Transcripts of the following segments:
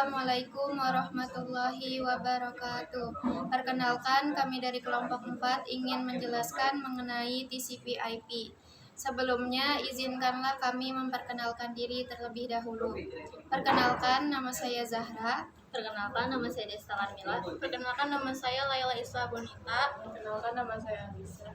Assalamualaikum warahmatullahi wabarakatuh. Perkenalkan, kami dari kelompok 4 ingin menjelaskan mengenai TCP/IP. Sebelumnya, izinkanlah kami memperkenalkan diri terlebih dahulu. Perkenalkan, nama saya Zahra. Perkenalkan, nama saya Desta Carmila. Perkenalkan, nama saya Laila Isla Bonita. Perkenalkan, nama saya Anissa.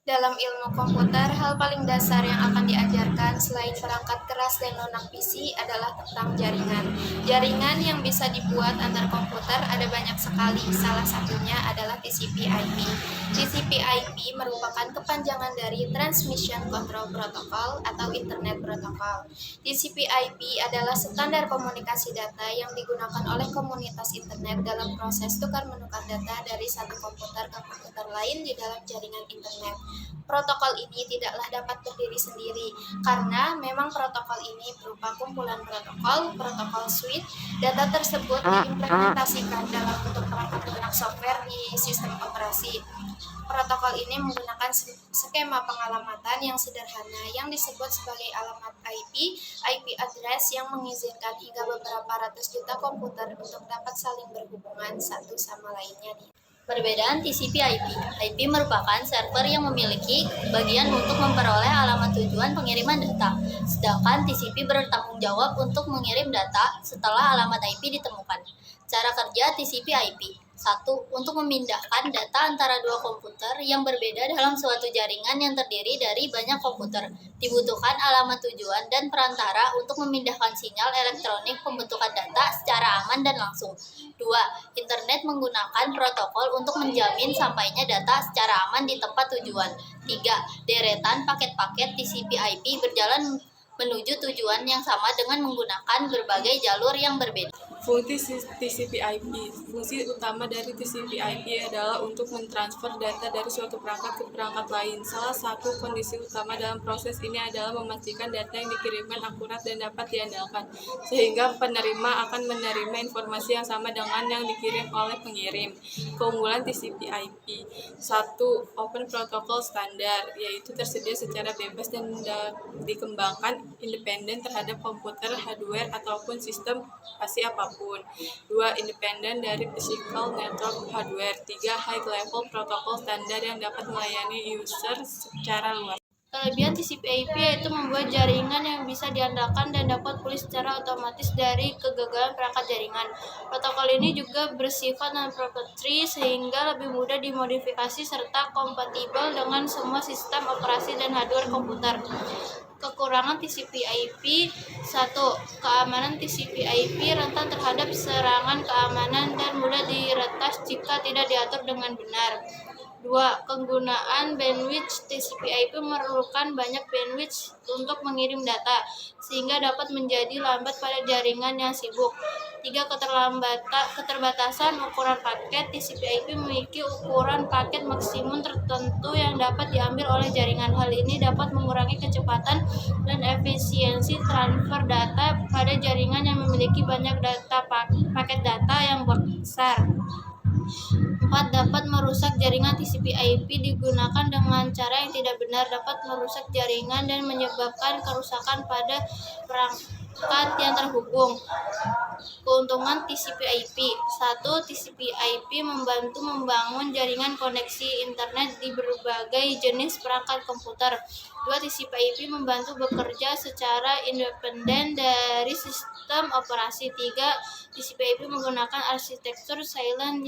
Dalam ilmu komputer, hal paling dasar yang akan diajarkan selain perangkat keras dan lunak PC adalah tentang jaringan. Jaringan yang bisa dibuat antar komputer ada banyak sekali, salah satunya adalah TCP/IP. TCP/IP merupakan kepanjangan dari Transmission Control Protocol atau Internet Protocol. TCP/IP adalah standar komunikasi data yang digunakan oleh komunitas internet dalam proses tukar-menukar data dari satu komputer ke komputer lain di dalam jaringan internet. Protokol ini tidaklah dapat berdiri sendiri karena memang protokol ini berupa kumpulan protokol suite. Data tersebut diimplementasikan dalam bentuk perangkat lunak software di sistem operasi. Protokol ini menggunakan skema pengalamatan yang sederhana yang disebut sebagai alamat IP address yang mengizinkan hingga beberapa ratus juta komputer untuk dapat saling berhubungan satu sama lainnya. Perbedaan TCP/IP. IP merupakan server yang memiliki bagian untuk memperoleh alamat tujuan pengiriman data, sedangkan TCP bertanggung jawab untuk mengirim data setelah alamat IP ditemukan. Cara kerja TCP/IP. 1. Untuk memindahkan data antara dua komputer yang berbeda dalam suatu jaringan yang terdiri dari banyak komputer. Dibutuhkan alamat tujuan dan perantara untuk memindahkan sinyal elektronik pembentukan data secara aman dan langsung. 2. Internet menggunakan protokol untuk menjamin sampainya data secara aman di tempat tujuan. 3. Deretan paket-paket TCP/IP berjalan menuju tujuan yang sama dengan menggunakan berbagai jalur yang berbeda. Fungsi TCP/IP. Fungsi utama dari TCP/IP adalah untuk mentransfer data dari suatu perangkat ke perangkat lain. Salah satu kondisi utama dalam proses ini adalah memastikan data yang dikirimkan akurat dan dapat diandalkan, sehingga penerima akan menerima informasi yang sama dengan yang dikirim oleh pengirim. Keunggulan TCP/IP. 1. Open Protocol Standard, yaitu tersedia secara bebas dan dikembangkan independen terhadap komputer, hardware, ataupun sistem operasi apapun. 2. Independen dari physical network hardware. 3. High level protocol standar yang dapat melayani user secara luas. Kelebihan TCP/IP yaitu membuat jaringan yang bisa diandalkan dan dapat pulih secara otomatis dari kegagalan perangkat jaringan. Protokol ini juga bersifat non-proprietary sehingga lebih mudah dimodifikasi serta kompatibel dengan semua sistem operasi dan hardware komputer. Kekurangan TCP/IP. 1. Keamanan TCP/IP rentan terhadap serangan keamanan dan mudah diretas jika tidak diatur dengan benar. 2. Penggunaan bandwidth. TCP/IP memerlukan banyak bandwidth untuk mengirim data, sehingga dapat menjadi lambat pada jaringan yang sibuk. 3. Keterbatasan ukuran paket. TCP/IP memiliki ukuran paket maksimum tertentu yang dapat diambil oleh jaringan. Hal ini dapat mengurangi kecepatan dan efisiensi transfer data pada jaringan yang memiliki banyak paket data yang besar. 4. Dapat merusak jaringan. TCP/IP digunakan dengan cara yang tidak benar dapat merusak jaringan dan menyebabkan kerusakan pada perangkat yang terhubung. Keuntungan TCP/IP. 1. TCP/IP membantu membangun jaringan koneksi internet di berbagai jenis perangkat komputer. 2. TCP/IP membantu bekerja secara independen dari sistem operasi. 3. TCP/IP menggunakan arsitektur silent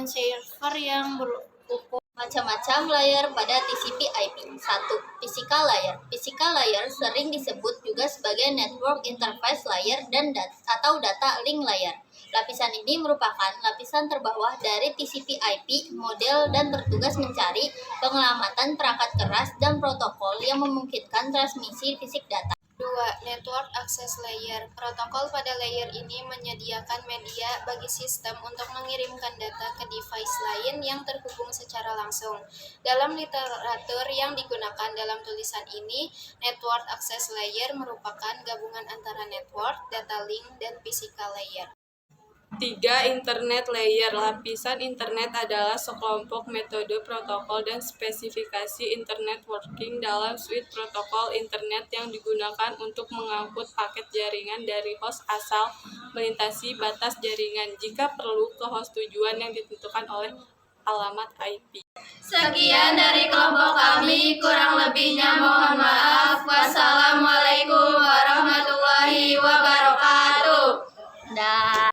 server yang berukur. Macam-macam layer pada TCP/IP. 1. Physical layer. Physical layer sering disebut juga sebagai network interface layer dan atau data link layer. Lapisan ini merupakan lapisan terbawah dari TCP/IP model dan bertugas mencari pengelamatan perangkat keras dan protokol yang memungkinkan transmisi fisik data. 2. Network Access Layer. Protokol pada layer ini menyediakan media bagi sistem untuk mengirimkan data ke device lain yang terhubung secara langsung. Dalam literatur yang digunakan dalam tulisan ini, Network Access Layer merupakan gabungan antara network, data link, dan physical layer. 3. Internet layer. Lapisan internet adalah sekelompok metode protokol dan spesifikasi internet working dalam suite protokol internet yang digunakan untuk mengangkut paket jaringan dari host asal melintasi batas jaringan jika perlu ke host tujuan yang ditentukan oleh alamat IP. Sekian dari kelompok